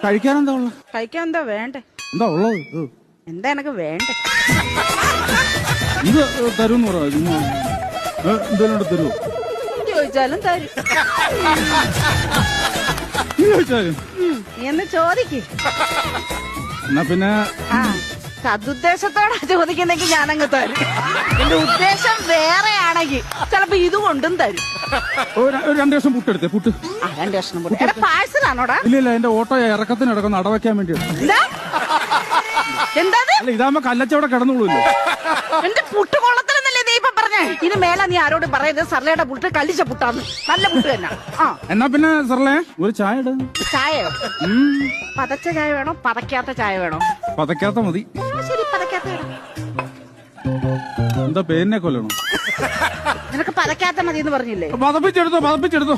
കഴിക്കാനെന്താ ഉള്ളത്? കഴിക്കാൻ എന്താ വേണ്ടേ? എന്താ ഉള്ളത്? എന്താ എനക്ക് വേണ്ടേ? ഇത് തരുമെന്ന് പറയാ. എന്തെങ്കിലും തരുമോ? ചോദിച്ചാലും തരും. ചോദിച്ചാലും നീ എന്ന് ചോദിക്ക്. എന്നാ പിന്നെ ആ സതുദ്ദേശത്തോടെ ചോദിക്കുന്നെങ്കിൽ ഞാനങ്ങ് തരും. എന്റെ ഉദ്ദേശം വേറെയാണെങ്കിൽ ചിലപ്പോ ഇത് കൊണ്ടും തരും. ഒരു 2 വർഷം പുട്ടെടുത്തേ. പുട്ട് 2 വർഷം പാഴ്സലാണോടാ? ഇല്ല, എന്റെ ഓട്ടോ ഇറക്കത്തിന് ഇടക്കുന്ന അടവയ്ക്കാൻ വേണ്ടിയാണ്. എന്താ അല്ല, ഇതാകുമ്പോ കല്ലച്ചവിടെ കിടന്നുള്ളൂല്ലോ. എന്റെ പുട്ട് കൊള്ളത്തിലെന്നല്ലേ നീ ഇപ്പൊ പറഞ്ഞേ? ഇനി മേല നീ ആരോടും പറയുന്നത് സർലയുടെ പുട്ട് കല്ലിച്ച പുട്ടാന്ന്. നല്ല പുട്ട് തന്നെ. എന്നാ പിന്നെ സർലേ ഒരു ചായ ഇട. ചായയോ? പതച്ച ചായ വേണോ പതക്കാത്ത ചായ വേണോ? പതക്കാത്ത മതി. ശരി, പതക്കാത്ത വേണം. എന്താ പേരിനെ കൊല്ലണോ? നിനക്ക് പതക്കാത്ത മതി എന്ന് പറഞ്ഞില്ലേ? പതപ്പിച്ചെടുത്തോ.